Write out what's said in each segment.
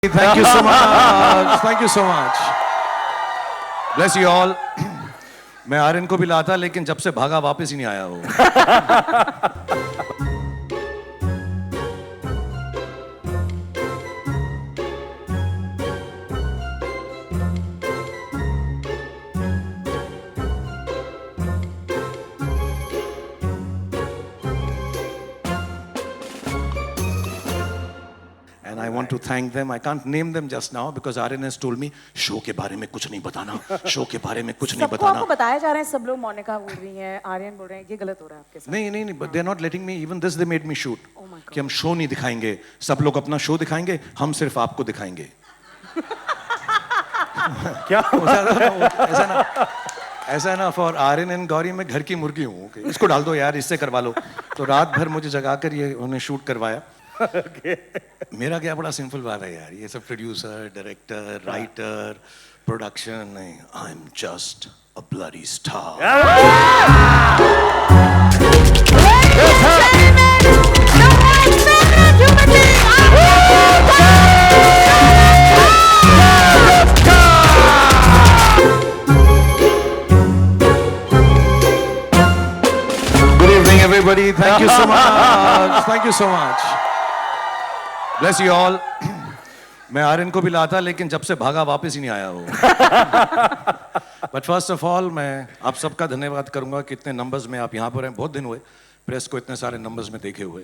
Thank you so much. Thank you so much. Bless you all. मैं आर्यन को भी लाता लेकिन जब से भागा वापस ही नहीं आया वो. And I want to thank them. I can't name them just now because Aryan has told me show के बारे में कुछ नहीं बताना. शो के बारे में कुछ नहीं सबको बताना. आपको बताया जा रहा है. सब लोग मोनिका बोल रही हैं, आर्यन बोल रहे हैं, ये गलत हो रहा है आपके साथ. नहीं, but they're not letting me. Even this they made me shoot. Oh my God. कि हम शो नहीं दिखाएंगे. सब लोग अपना शो दिखाएंगे. हम सिर्फ आपको दिखाएंगे. क्या ऐसा ना फॉर आर्यन एंड गौरी मैं घर की मुर्गी हूँ. इसको डाल दो यार, इससे करवा लो. तो रात भर मुझे जगाकर ये उन्हें शूट करवाया. मेरा क्या बड़ा सिंपल बात है यार. ये सब प्रोड्यूसर, डायरेक्टर, राइटर, प्रोडक्शन नहीं. I am just a bloody star. Good evening, everybody. Thank you so much. Thank you so much. Bless you all. मैं आर्यन को भी लाता लेकिन जब से भागा वापस ही नहीं आया वो. But first of all, मैं आप सबका धन्यवाद करूंगा कि इतने नंबर्स में आप यहाँ पर हैं. बहुत दिन हुए प्रेस को इतने सारे नंबर्स में देखे हुए.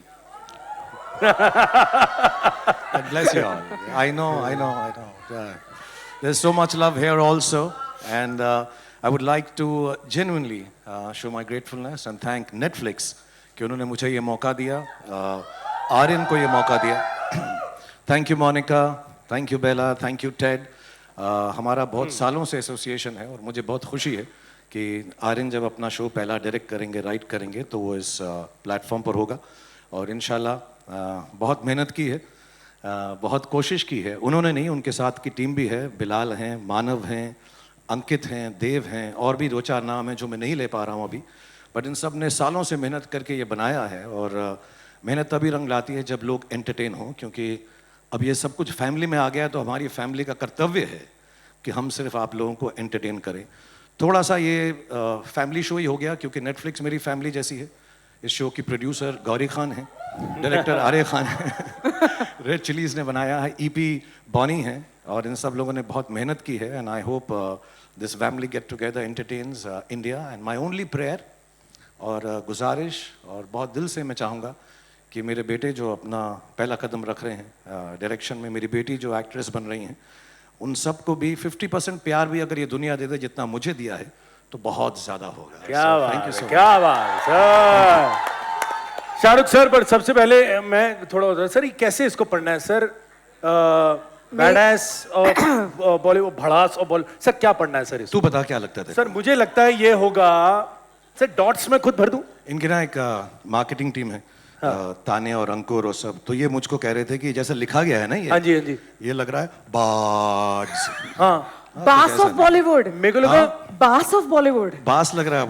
Bless you all. I know. There's so much love here also, and I would like to genuinely show my gratefulness and thank Netflix कि उन्होंने मुझे ये मौका दिया, आर्यन को ये मौका दिया. Thank you Monica, thank you Bella, thank you Ted. हमारा बहुत सालों से एसोसिएशन है और मुझे बहुत खुशी है कि आर्यन जब अपना शो पहला डायरेक्ट करेंगे, राइट करेंगे तो वो इस प्लेटफॉर्म पर होगा. और इंशाल्लाह बहुत मेहनत की है, बहुत कोशिश की है. उन्होंने नहीं, उनके साथ की टीम भी है. बिलाल हैं, मानव हैं, अंकित हैं, देव हैं, और भी 2-4 नाम हैं जो मैं नहीं ले पा रहा हूँ अभी. बट इन सब ने सालों से मेहनत करके ये बनाया है. और मेहनत तभी रंग लाती है जब लोग एंटरटेन हों, क्योंकि अब ये सब कुछ फैमिली में आ गया तो हमारी फैमिली का कर्तव्य है कि हम सिर्फ आप लोगों को एंटरटेन करें. थोड़ा सा ये फैमिली शो ही हो गया क्योंकि नेटफ्लिक्स मेरी फैमिली जैसी है. इस शो की प्रोड्यूसर गौरी खान है, डायरेक्टर आर्य खान है, रेड चिलीज ने बनाया है, ईपी बॉनी है, और इन सब लोगों ने बहुत मेहनत की है. And I hope this family get together entertains India. And my only prayer और गुजारिश और बहुत दिल से मैं चाहूँगा कि मेरे बेटे जो अपना पहला कदम रख रहे हैं डायरेक्शन में, मेरी बेटी जो एक्ट्रेस बन रही हैं, उन सबको भी 50% प्यार भी अगर ये दुनिया दे दे जितना मुझे दिया है तो बहुत ज़्यादा होगा. क्या बात सर. शाहरुख सर, पर सबसे पहले मैं थोड़ा होता सर, ये कैसे इसको पढ़ना है सर? बैडएस और बॉलीवुड, भड़ास और बॉलीवुड, सर क्या पढ़ना है सर इसको? तू बता क्या लगता है सर? मुझे लगता है ये होगा सर, डॉट्स में खुद भर दूं. इनके ना एक मार्केटिंग टीम है, ताने और अंकुर और सब, तो ये मुझको कह रहे थे कि जैसे लिखा गया है ना ये. हाँ जी. ये लग रहा है बार्ड्स. हाँ, बास ऑफ बॉलीवुड. मेरे को लगा बास ऑफ बॉलीवुड. बास लग रहा है.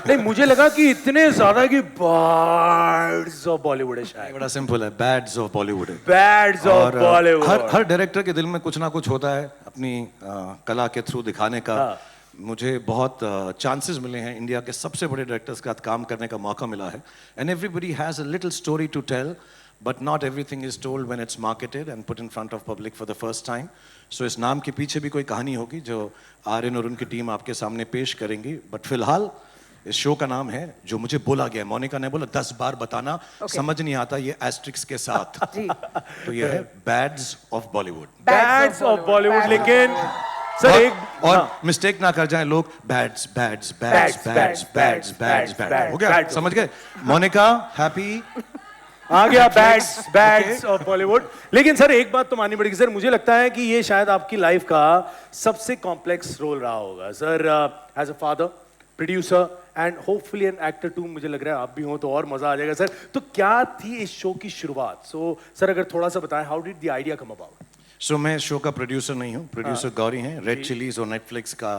नहीं, मुझे लगा कि इतने ज्यादा कि बर्ड्स ऑफ बॉलीवुड है शायद. बड़ा सिंपल है, बैड्स ऑफ बॉलीवुड है. Bads of Bollywood. हर डायरेक्टर के दिल में कुछ ना कुछ होता है अपनी कला के थ्रू दिखाने का. मुझे बहुत चांसेस मिले हैं, इंडिया के सबसे बड़े डायरेक्टर्स के साथ काम करने का मौका मिला है. And everybody has a little story to tell, but not everything is told when it's marketed and put in front of public for the first time. So इस नाम के पीछे भी कोई कहानी होगी जो आर्यन और उनकी टीम आपके सामने पेश करेंगी. बट फिलहाल इस शो का नाम है, जो मुझे बोला गया, मोनिका ने बोला 10 बार बताना, समझ नहीं आता ये एस्ट्रिक्स के साथ. तो ये है bads of Bollywood. Bads of Bollywood. लेकिन सर एक और मिस्टेक ना कर जाएं लोग. बैड्स हो गया, समझ गए? मोनिका हैप्पी आ गया. Bads of Bollywood. लेकिन सर एक बात तो माननी पड़ेगी सर, मुझे लगता है कि ये शायद आपकी लाइफ का सबसे कॉम्प्लेक्स रोल रहा होगा sir, as a father, producer and hopefully an actor too. मुझे लग रहा है आप भी हो तो और मजा आ जाएगा सर. तो क्या थी इस शो की शुरुआत? सो सर अगर थोड़ा सा बताएं, how did the idea come about? So मैं शो का प्रोड्यूसर नहीं हूँ, प्रोड्यूसर गौरी हैं, रेड चिलीज और नेटफ्लिक्स का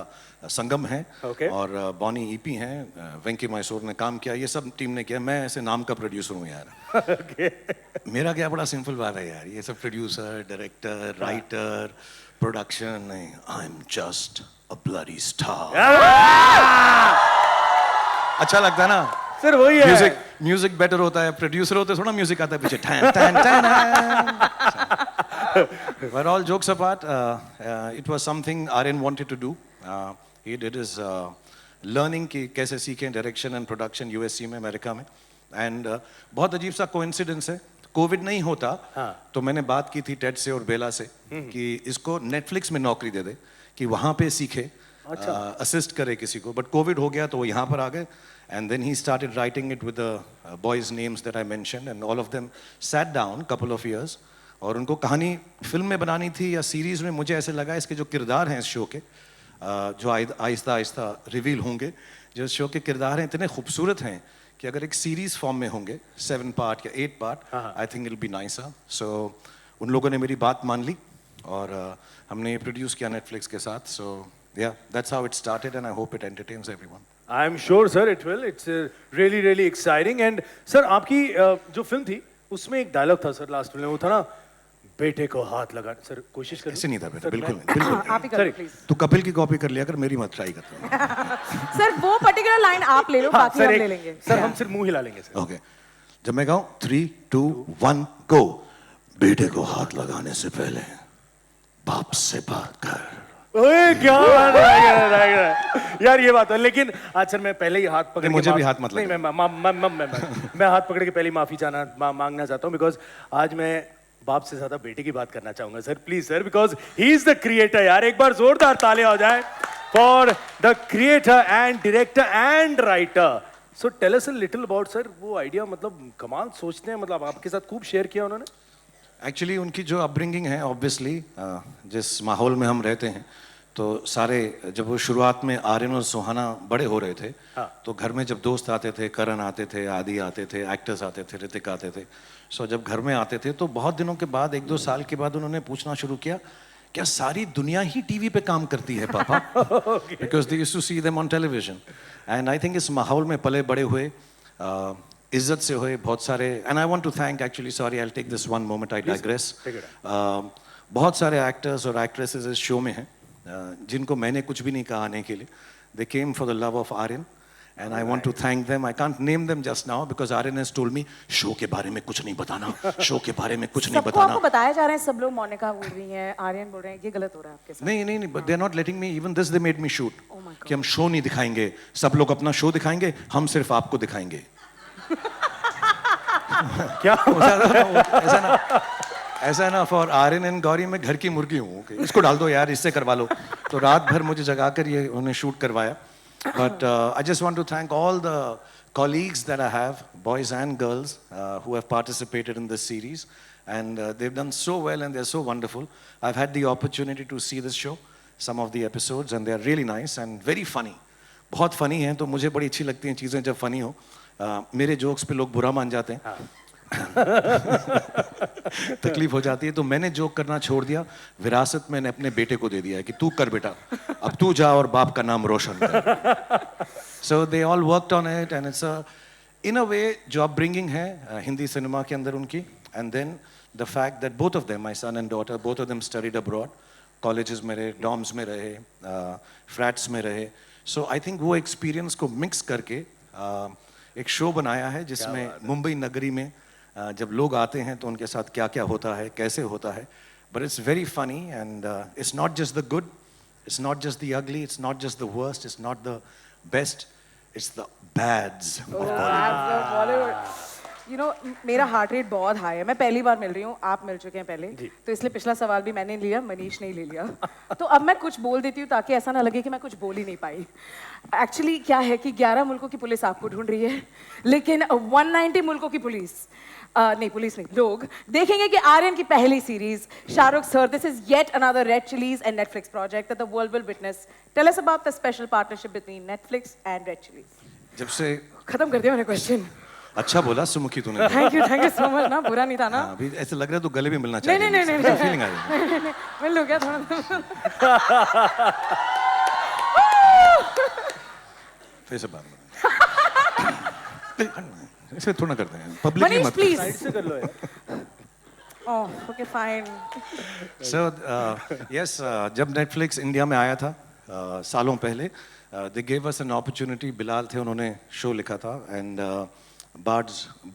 संगम है, Okay. और बॉनी ईपी हैं, वेंकी मैसूर ने काम किया, ये सब टीम ने किया, मैं ऐसे नाम का प्रोड्यूसर हूँ यार। मेरा क्या बड़ा सिंपल बात है यार, ये सब प्रोड्यूसर, डायरेक्टर, राइटर, प्रोडक्शन नहीं, I am just a bloody star. अच्छा लगता है ना? सर वही है। म्यूजिक बेटर होता है, प्रोड्यूसर होते थोड़ा म्यूजिक आता है पीछे, tan tan tan. But all jokes apart, it was something Aryan wanted to do. He did his learning कि कैसे सीखें डायरेक्शन एंड प्रोडक्शन यूएससी में, अमेरिका में, एंड बहुत अजीब सा कोइंसिडेंस है, कोविड नहीं होता तो मैंने बात की थी टेड से और बेला से कि इसको नेटफ्लिक्स में नौकरी दे दे कि वहाँ पे सीखे, असिस्ट करे किसी को, बट कोविड हो गया तो वो यहाँ पर आ गए, and then he started writing it with the boys names that I mentioned, and all of them sat down couple of years, और उनको कहानी फिल्म में बनानी थी या सीरीज में। मुझे ऐसे लगा इसके जो किरदार हैं इस शो के, जो आहिस्ता आहिस्ता रिवील होंगे, जो शो के किरदार हैं इतने खूबसूरत हैं कि अगर एक सीरीज फॉर्म में होंगे 7 पार्ट या 8 part, I think it will be nicer. So उन लोगों ने मेरी बात मान ली और हमने प्रोड्यूस किया नेटफ्लिक्स के साथ। सो yeah, that's how it started, and I hope it entertains everyone. I am sure, sir, it will. It's really, really exciting. And sir, आपकी जो फिल्म थी उसमें एक डायलॉग था सर लास्ट में, वो था ना, बेटे को हाथ लगा। सर कोशिश कर। ऐसे नहीं था बेटा, बिल्कुल नहीं, बिल्कुल नहीं। आप ही करो प्लीज। तू कपिल की कॉपी कर लिया कर, मेरी मत ट्राई कर। सर वो पर्टिकुलर लाइन आप ले लो, बाकी हम ले लेंगे। सर हम सिर्फ मुंह हिला लेंगे सर। ओके, जब मैं कहूँ 3, 2, 1 गो, बेटे को हाथ लगाने से पहले बाप से बात कर। ओए क्या बात है यार, ये बात है। लेकिन आज सर मैं पहले ही हाथ पकड़ के मुझे भी हाथ मत नहीं, मैं हाथ पकड़ के पहले माफी मांगना चाहता हूँ, बिकॉज आज मैं बाप से ज्यादा बेटे की बात करना चाहूंगा sir, please sir, because he is the creator. यार एक बार जोरदार तालियां हो जाए for the creator and director and writer. So tell us a little about sir वो आइडिया, मतलब कमाल सोचते हैं, मतलब आपके साथ खूब शेयर किया उन्होंने। एक्चुअली उनकी जो अपब्रिंगिंग है, ऑब्वियसली जिस माहौल में हम रहते हैं, तो सारे जब वो शुरुआत में आर्यन और सुहाना बड़े हो रहे थे, तो घर में जब दोस्त आते थे, करण आते थे, आदि आते थे, एक्टर्स आते थे, ऋतिक आते थे, सो जब घर में आते थे तो बहुत दिनों के बाद, 1-2 साल के बाद उन्होंने पूछना शुरू किया, क्या सारी दुनिया ही टीवी पे काम करती है पापा? Because they used to see them on television. And I think इस माहौल में पले बड़े हुए, इज्जत से हुए बहुत सारे, and I want to thank actually, sorry I will take this one moment, I digress, बहुत सारे एक्टर्स और एक्ट्रेसेस इस शो में हैं जिनको मैंने कुछ भी नहीं कहा आने के लिए। They came for the love of Aryan, and I want to thank them. I can't name them just now because Aryan has told me show के बारे में कुछ नहीं बताना, शो के बारे में कुछ नहीं सबको बताना। आपको बताया जा रहा है, सब लोग मोनिका बोल रही हैं, आर्यन बोल रहे हैं, ये गलत हो रहा है आपके साथ। नहीं नहीं नहीं, but they are not letting me, even this they made me shoot Oh my God. कि हम शो नहीं दिखाएंगे, सब लोग अपना शो दिखाएंगे, हम सिर्फ आपको दिखाएंगे। क्या ऐसा है ना, फॉर आर्यन एंड गौरी मैं घर की मुर्गी हूँ, इसको डाल दो यार, इससे करवा लो, तो रात भर मुझे जगाकर ये उन्हें शूट करवाया। But I just want to thank all the colleagues that I have, boys and girls, who have participated in this series, and they've done so well and they're so wonderful. I've had the opportunity to see this show, some of the episodes, and they are really nice and very funny. बहुत funny हैं, तो मुझे बड़ी अच्छी लगती हैं चीज़ें जब funny हो। मेरे jokes पे लोग बुरा मान जाते हैं, तकलीफ हो जाती है, तो मैंने जोक करना छोड़ दिया, विरासत मैंने अपने बेटे को दे दिया है कि तू कर बेटा, अब तू जा और बाप का नाम रोशन कर। So they all worked on it, and it's a, in a way, जो upbringing है हिंदी सिनेमा के अंदर उनकी, and then the fact that both of them, my son and daughter, both of them studied abroad, colleges में रहे, dorms में रहे, flats में रहे, so I think वो experience को mix करके एक show बनाया है जिसमें मुंबई नगरी में जब लोग आते हैं तो उनके साथ क्या क्या होता है, कैसे होता है, but it's very funny, and it's not just the good, it's not just the ugly, it's not just the worst, it's not the best, it's the bads of Bollywood. You know, मेरा heart rate बहुत high है, मैं पहली बार मिल रही हूँ, आप मिल चुके हैं पहले, तो इसलिए पिछला सवाल भी मैंने लिया, मनीष ने ले लिया, तो अब मैं कुछ बोल देती हूँ ताकि ऐसा ना लगे कि मैं कुछ बोल ही नहीं पाई। एक्चुअली क्या है कि 11 मुल्कों की पुलिस आपको ढूंढ रही है, लेकिन 190 मुल्कों की पुलिस नहीं, पुलिस नहीं, लोग देखेंगे कि आर्यन की पहली series, Shahrukh sir, this is yet another red chillies and Netflix project that the world will witness. Tell us about the special partnership between Netflix and red chillies. जब से खत्म कर दिया मैंने क्वेश्चन। अच्छा बोला सुमुखी तूने। थैंक यू सो मच ना, बुरा नहीं था ना। हाँ, अभी ऐसे लग रहा है तू गले भी मिलना नहीं चाहिए। नहीं नहीं नहीं फीलिंग आ रही है। मिल लो क्या थोड़ा। फिर से बात ऐसे थोड़ा करते हैं पब्लिकली मनीष मत। प्लीज। साइड से कर लो यार। Oh okay fine. So yes, जब नेटफ्लिक्स इंडिया में आया था सालों पहले, they gave us an opportunity. Bilal थे, उन्होंने शो लिखा था and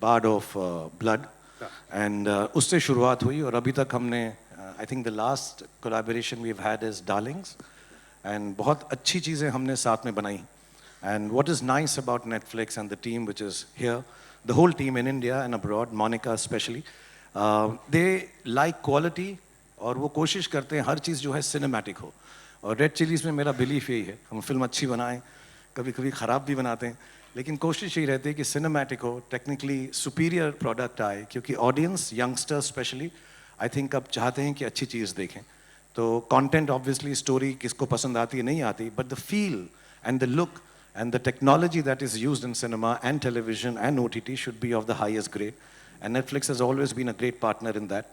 Bard of Blood, and उससे शुरुआत हुई और अभी तक हमने I think the last collaboration we have had is Darlings, and बहुत अच्छी चीज़ें हमने साथ में बनाई। And what is nice about Netflix and the team which is here, the whole team in India and abroad, Monica especially, they like quality और वो कोशिश करते हैं हर चीज़ जो है सिनेमैटिक हो। और रेड चिलीज़ में मेरा बिलीफ यही है, हम फिल्म अच्छी बनाएं, कभी कभी ख़राब भी बनाते हैं, लेकिन कोशिश यही रहती है कि सिनेमैटिक हो, टेक्निकली सुपीरियर प्रोडक्ट आए, क्योंकि audience youngsters specially I think अब चाहते हैं कि अच्छी चीज़ देखें। तो कंटेंट ऑब्वियसली, स्टोरी किसको पसंद आती है नहीं आती, but the feel and the look and the technology that is used in cinema and television and OTT should be of the highest grade. And Netflix has always been a great partner in that.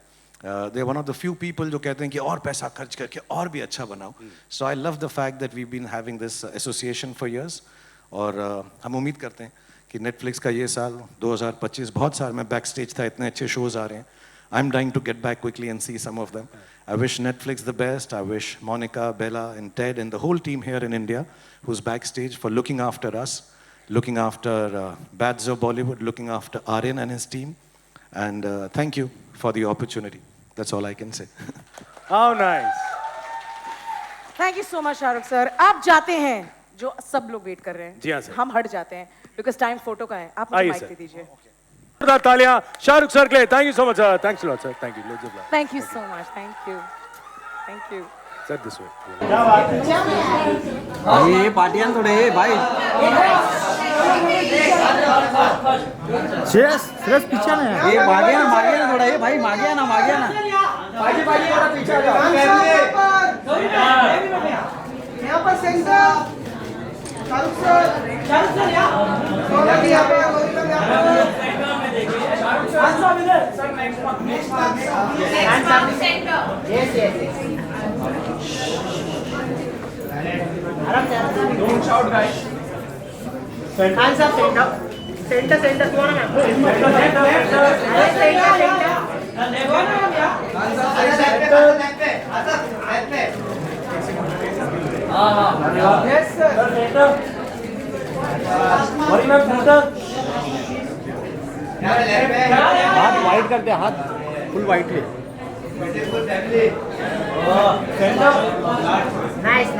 They're one of the few people जो कहते हैं कि और पैसा खर्च करके और भी अच्छा बनाओ. So I love the fact that we've been having this association for years. और हम उम्मीद करते हैं कि Netflix का ये साल 2025 बहुत सारे, मैं बैक स्टेज था, इतने अच्छे शोज आ रहे हैं. I'm dying to get back quickly and see some of them. I wish Netflix the best. I wish Monica, Bella, and Ted, and the whole team here in India, who's backstage, for looking after us, looking after Bad Zo Bollywood, looking after Aryan and his team. And thank you for the opportunity. That's all I can say. How nice. Thank you so much Shahrukh sir. आप जाते हैं, जो सब लोग wait कर रहे हैं। जी हाँ सर। हम हट जाते हैं बिकॉज टाइम फोटो का है। आप मुझे आइए माइक सर। दे दीजिए। जोरदार तालियां शाहरुख सर के लिए। Thank you so much sir. Thanks a lot sir. Thank you. Thank you so much. Thank you. Sir this way. ये पार्टियां थोड़े भाई श्रेयस पीछे में है। ये मागे ना थोड़ा, ये भाई मागे ना बाजी थोड़ा पीछे आ जाओ। यहाँ पर सेंटर शाहरुख सर यहाँ पे Don't shout, guys. hands up, center कौन है? Yes sir. हाथ वाइड कर दे, हाथ फुल वाइड ले। Nice.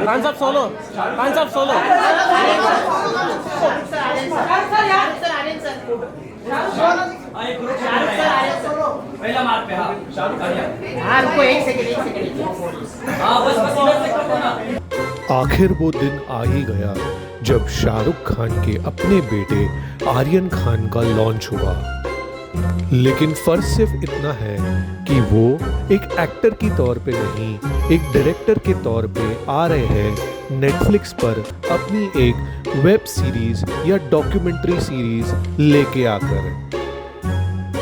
Hands up solo. पहला मार्क पे हाँ रुको एक सेकंड हाँ बस इधर से कर दो ना। आखिर वो दिन आ ही गया जब शाहरुख खान के अपने बेटे आर्यन खान का लॉन्च हुआ। लेकिन फर्क सिर्फ इतना है कि वो एक एक्टर की तौर पे नहीं, एक डायरेक्टर के तौर पे आ रहे हैं नेटफ्लिक्स पर अपनी एक वेब सीरीज या डॉक्यूमेंट्री सीरीज लेके आकर।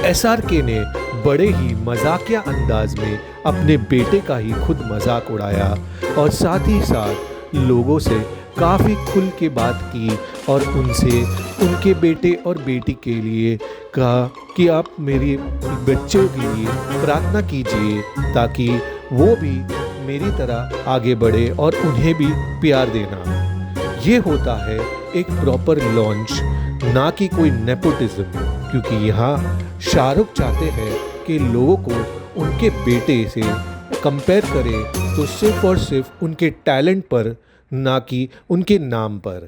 SRK ने बड़े ही मजाकिया अंदाज में अपने बेटे का ही खुद मजाक उड़ाया और साथ ही साथ लोगों से काफ़ी खुल के बात की और उनसे उनके बेटे और बेटी के लिए कहा कि आप मेरे बच्चों के लिए प्रार्थना कीजिए ताकि वो भी मेरी तरह आगे बढ़े और उन्हें भी प्यार देना। ये होता है एक प्रॉपर लॉन्च, ना कि कोई नेपोटिज्म, क्योंकि यहाँ शाहरुख चाहते हैं कि लोगों को उनके बेटे से कंपेयर करें तो सिर्फ और सिर्फ उनके टैलेंट पर, ना कि उनके नाम पर।